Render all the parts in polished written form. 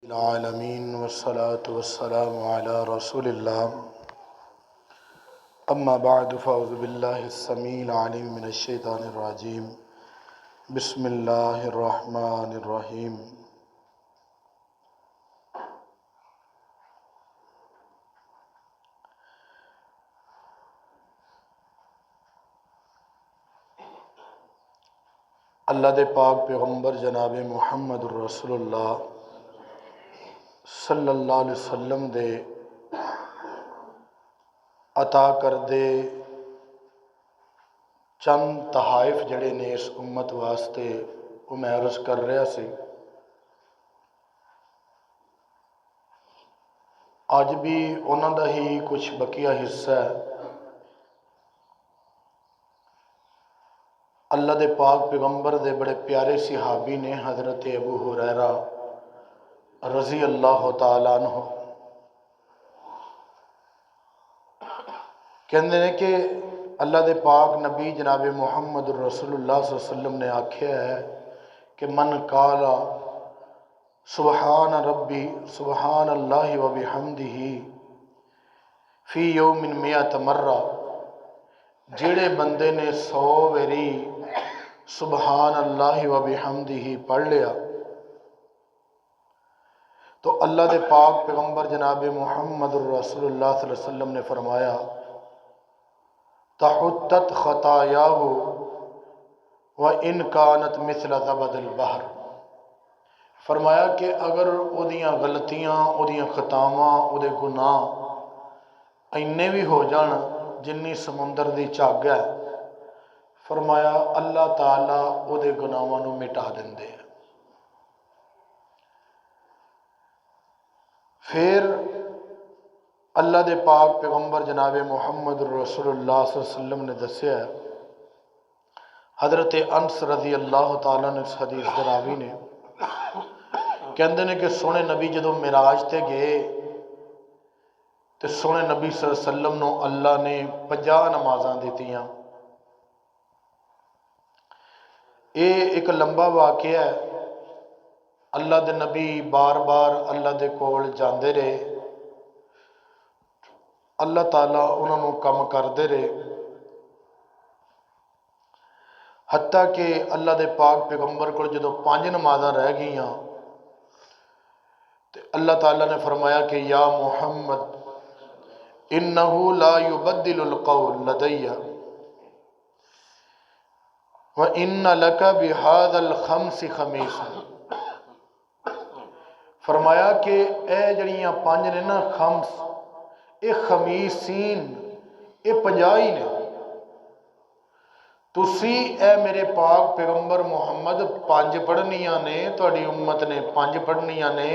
العالمین والصلاة والسلام علی رسول اللہ اما بعد فاعوذ باللہ السمیع العلیم من الشیطان الرجیم بسم اللہ الرحمن الرحیم اللہ دے پاک پیغمبر جناب محمد الرسول اللہ صلی اللہ علیہ وسلم دے عطا کردے چند تحائف جڑے نے اس امت واسطے وہ میں عرض کر رہا سی۔ اج بھی انہاں دا ہی کچھ بقیہ حصہ ہے۔ اللہ دے پاک پیغمبر دے بڑے پیارے صحابی نے حضرت ابو ہریرہ رضی اللہ تعالیٰ عنہ کہندے نے کہ اللہ دے پاک نبی جناب محمد الرسول اللہ صلی اللہ علیہ وسلم نے آکھیا ہے کہ من قال سبحان ربی سبحان اللہ و بحمدہ فی یوم 100 مرہ، جڑے بندے نے 100 ویری سبحان اللہ و بحمدہ پڑھ لیا تو اللہ دے پاک پیغمبر جناب محمد الرسول اللہ صلی اللہ علیہ وسلم نے فرمایا تحطت خطایاہ وَإِن كَانَتْ مِثْلَ زَبَدِ الْبَحْرِ، فرمایا کہ اگر اودیاں غلطیاں اودیاں خطاواں اودے گناہ اینے بھی ہو جان جنی سمندر دی جھگ ہے، فرمایا اللہ تعالیٰ اودے گناہاں نو مٹا دیندے ہیں۔ پھر اللہ دے پاک پیغمبر جناب محمد رسول اللہ صلی اللہ علیہ وسلم نے دسیا ہے، حضرت انس رضی اللہ تعالیٰ نے اس حدیث دے راوی نے کہندے نے کہ سونے نبی جدوں معراج تے گئے تے سونے نبی صلی اللہ علیہ وسلم نو اللہ نے 50 نمازاں دتیاں۔ اے ایک لمبا واقعہ ہے۔ اللہ دے نبی بار بار اللہ دے کول جاندے رہے، اللہ تعالیٰ انہوں نے کم کردے رہے، حتیٰ کہ اللہ دے پاک پیغمبر کو جدو 5 نمازاں رہ گئیاں تو اللہ تعالیٰ نے فرمایا کہ یا محمد انہو لا یبدل القول لدی وَإِنَّ لَكَ بِهَذَا الْخَمْسِ خَمِيسٌ، فرمایا کہ اے جڑیاں 5 نے نا خمس، اے خمیسین، اے 50 ہی نے، تسی اے میرے پاک پیغمبر محمد 5 پڑھنیاں نے، تہاڈی امت نے 5 پڑھنیاں نے،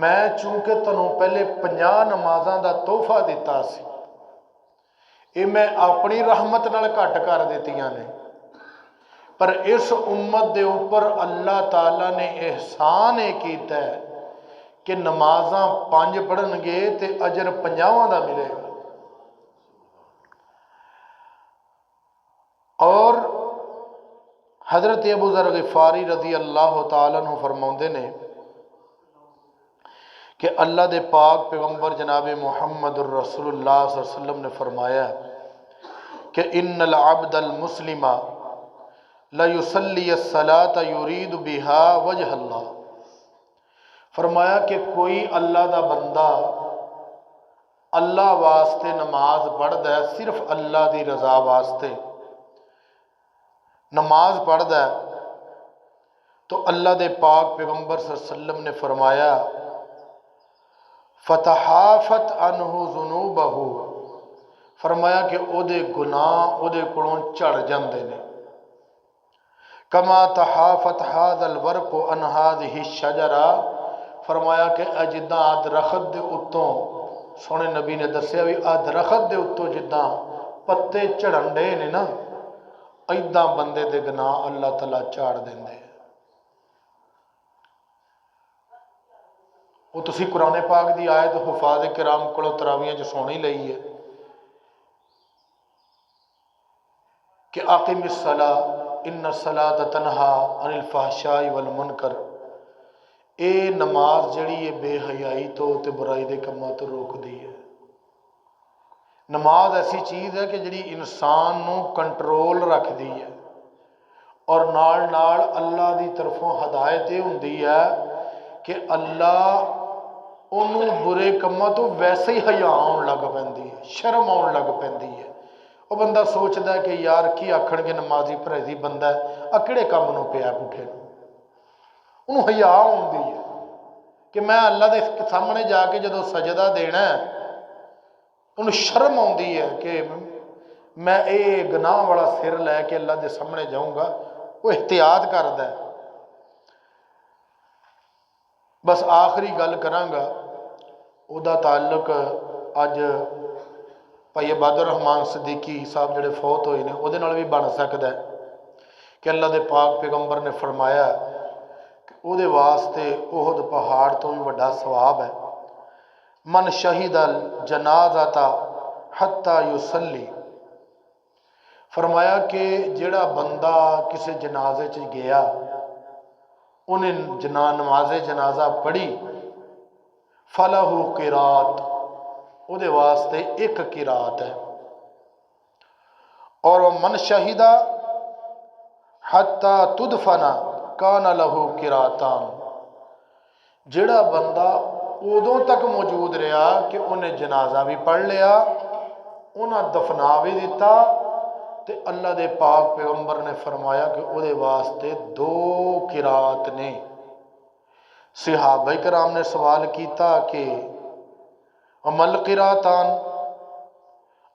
میں چونکہ تنوں پہلے 50 نمازاں دا تحفہ دیتا سی، اے میں اپنی رحمت نال گھٹ کر دیتیاں نے، پر اس امت دے اوپر اللہ تعالیٰ نے احسان یہ کیتا ہے کہ نمازاں 5 پڑھن گے تے اجر 50 دا ملے گا۔ اور حضرت ابو ذر غفاری رضی اللہ تعالیٰ عنہ فرماؤندے نے کہ اللہ دے پاک پیغمبر جناب محمد الرسول اللہ صلی اللہ علیہ وسلم نے فرمایا کہ ان العبد المسلم لَيُصَلِّيَ الصَّلَاةَ يُرِيدُ بِهَا وَجْهَ اللہ، فرمایا کہ کوئی اللہ دا بندہ اللہ واسطے نماز پڑھدا ہے، صرف اللہ دی رضا واسطے نماز پڑھدا ہے تو اللہ دے پاک پیغمبر صلی اللہ علیہ وسلم نے فرمایا فَتَحَافَتْ عَنْهُ ذُنُوبَهُ، فرمایا کہ او دے گناہ او دے کولوں جھڑ جاندے نے، کما تحافت هذا الورق عن هذه الشجرہ، فرمایا کہ جداں درخت دے اتوں سونے نبی نے دسیا بھی درخت دے اتوں جداں پتے چڑھن ڈے نے نا، ایداں بندے دے گناہ اللہ تعالیٰ چاڑ دیندے۔ وہ تسی قرآن پاک دی آیت حفاظ کرام کولوں تراویاں جو سونی لئی ہے کہ اقم الصلاۃ ان الصلاۃ تنہا عن الفحشاء والمنکر، ਇਹ ਨਮਾਜ਼ ਜਿਹੜੀ ਹੈ ਬੇਹਯਾਈ ਤੋਂ ਤੇ ਬੁਰਾਈ ਦੇ ਕੰਮਾਂ ਤੋਂ ਰੋਕਦੀ ਹੈ। ਨਮਾਜ਼ ਐਸੀ ਚੀਜ਼ ਹੈ ਕਿ ਜਿਹੜੀ ਇਨਸਾਨ ਨੂੰ ਕੰਟਰੋਲ ਰੱਖਦੀ ਹੈ ਔਰ ਨਾਲ ਨਾਲ ਅੱਲਾ ਦੀ ਤਰਫੋਂ ਹਦਾਇਤ ਇਹ ਹੁੰਦੀ ਹੈ ਕਿ ਅੱਲਾ ਉਹਨੂੰ ਬੁਰੇ ਕੰਮਾਂ ਤੋਂ ਵੈਸੇ ਹੀ ਹਯਾ ਆਉਣ ਲੱਗ ਪੈਂਦੀ ਹੈ, ਸ਼ਰਮ ਆਉਣ ਲੱਗ ਪੈਂਦੀ ਹੈ। ਉਹ ਬੰਦਾ ਸੋਚਦਾ ਕਿ ਯਾਰ ਕੀ ਆਖਣਗੇ, ਨਮਾਜ਼ੀ ਪਰਹੇਜ਼ੀ ਬੰਦਾ ਆ ਕਿਹੜੇ ਕੰਮ ਨੂੰ ਪਿਆ ਪੁੱਠੇ ਨੂੰ। ਉਹਨੂੰ ਹਯਾ ਆਉਂਦੀ ਹੈ ਕਿ ਮੈਂ ਅੱਲਾ ਦੇ ਸਾਹਮਣੇ ਜਾ ਕੇ ਜਦੋਂ ਸਜਦਾ ਦੇਣਾ, ਉਹਨੂੰ ਸ਼ਰਮ ਆਉਂਦੀ ਹੈ ਕਿ ਮੈਂ ਇਹ ਗੁਨਾਹ ਵਾਲਾ ਸਿਰ ਲੈ ਕੇ ਅੱਲਾ ਦੇ ਸਾਹਮਣੇ ਜਾਊਂਗਾ। ਉਹ ਇhtiyat ਕਰਦਾ। ਬਸ ਆਖਰੀ ਗੱਲ ਕਰਾਂਗਾ, ਉਹਦਾ ਤਾਲੁਕ ਅੱਜ ਭਾਈ ਅਬਾਦੁਰ ਰਹਿਮਾਨ ਸਦੀਕੀ ਸਾਹਿਬ ਜਿਹੜੇ ਫੌਤ ਹੋਏ ਨੇ ਉਹਦੇ ਨਾਲ ਵੀ ਬਣ ਸਕਦਾ ਕਿ ਅੱਲਾ ਦੇ ਪਾਕ ਪੈਗੰਬਰ ਨੇ ਫਰਮਾਇਆ ਕਿ ਉਹਦੇ ਵਾਸਤੇ ਉਹਦ ਪਹਾੜ ਤੋਂ ਵੀ ਵੱਡਾ ਸਵਾਬ ਹੈ। ਮਨ ਸ਼ਹੀਦ ਅਲ ਜਨਾਜ਼ਤਾ ਹੱਤਾ ਯੁਸੱਲੀ, ਫਰਮਾਇਆ ਕਿ ਜਿਹੜਾ ਬੰਦਾ ਕਿਸੇ ਜਨਾਜ਼ੇ 'ਚ ਗਿਆ, ਉਹਨੇ ਨਮਾਜ਼ੇ ਜਨਾਜ਼ਾ ਪੜ੍ਹੀ, ਫਲਾਹੂ ਕਿਰਾਤ, ਉਹਦੇ ਵਾਸਤੇ ਇੱਕ ਕਿਰਾਤ ਹੈ। ਔਰ ਮਨ ਸ਼ਹੀਦਾ ਹੱਤਾ ਤੁਦਫਨਾ ਕਾਨ ਲਹੂ ਕਿਰਾਤਾਨ, ਜਿਹੜਾ ਬੰਦਾ ਉਦੋਂ ਤੱਕ ਮੌਜੂਦ ਰਿਹਾ ਕਿ ਉਹਨੇ ਜਨਾਜ਼ਾ ਵੀ ਪੜ੍ਹ ਲਿਆ, ਉਹਨਾਂ ਦਫਨਾ ਵੀ ਦਿੱਤਾ, ਤੇ ਅੱਲਾ ਦੇ ਪਾਕ ਪੈਗੰਬਰ ਨੇ ਫਰਮਾਇਆ ਕਿ ਉਹਦੇ ਵਾਸਤੇ 2 ਕਿਰਾਤ ਨੇ। ਸਹਾਬਾ ਇਕਰਾਮ ਨੇ ਸਵਾਲ ਕੀਤਾ ਕਿ ਅਮਲ ਕਿਰਾਤਾਨ,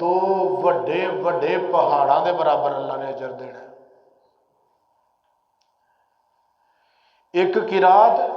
2 ਵੱਡੇ ਵੱਡੇ ਪਹਾੜਾਂ ਦੇ ਬਰਾਬਰ ਅੱਲਾ ਨੇ ਅਜਰ ਦੇਣਾ। ਇੱਕ ਕਿਰਾਤ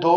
2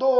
2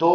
2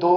2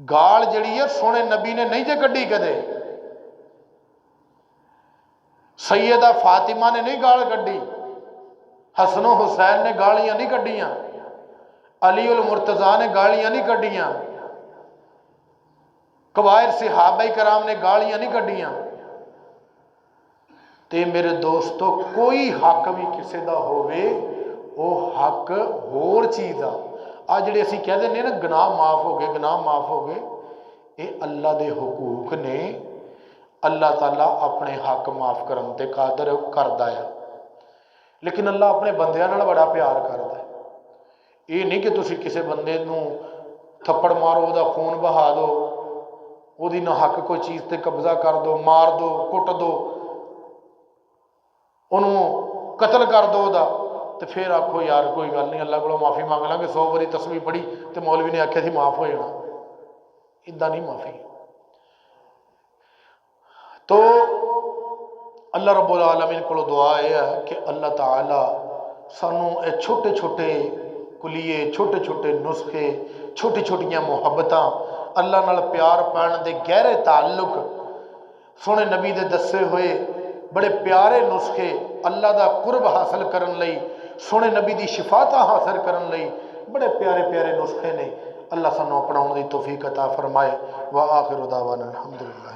گال جڑی ہے سونے نبی نے نہیں جے کڈی کدے، سیدہ فاطمہ نے نہیں گال کڈی، حسن و حسین نے گالیاں نہیں کڈیاں، علی المرتضیٰ نے گالیاں نہیں کڈیاں، کبائر صحابہ کرام نے گالیاں نہیں کڈیاں۔ تے میرے دوستو کوئی حق بھی کسی دا ہوئے وہ حق ہور چیز آ جڑے اسی کہہ دینے نا گناہ معاف ہو گئے، گناہ معاف ہو گئے، یہ اللہ دے حقوق نے، اللہ تعالیٰ اپنے حق معاف کرن تے قادر کردا ہے، لیکن اللہ اپنے بندیاں نال بڑا پیار کردا ہے۔ یہ نہیں کہ تسی کسی بندے نو تھپڑ مارو، وہ دا خون بہا دو، وہ دی نہ حق کوئی چیز تے قبضہ کر دو، مار دو، کٹ دو، انہوں قتل کر دو دا، تو پھر آکھو یار کوئی گل نہیں، اللہ کو معافی مانگ لیں گے، 100 باری تسبیح پڑھی تو مولوی نے آکھیا تھی معاف ہو جانا، ادھا نہیں معافی۔ تو اللہ رب العالمین کو دعا ہے کہ اللہ تعالی سانو اے چھوٹے چھوٹے کلیے، چھوٹے چھوٹے نسخے، چھوٹی چھوٹیاں محبتاں، اللہ نال پیار پان دے گہرے تعلق، سونے نبی دے دسے ہوئے بڑے پیارے نسخے اللہ دا قرب حاصل کرن لئی، سونے نبی دی شفاعتاں حاصل کرن لئی بڑے پیارے پیارے نسخے نے، اللہ سانو اپناؤن دی توفیق عطا فرمائے۔ وآخر دعوانا الحمدللہ۔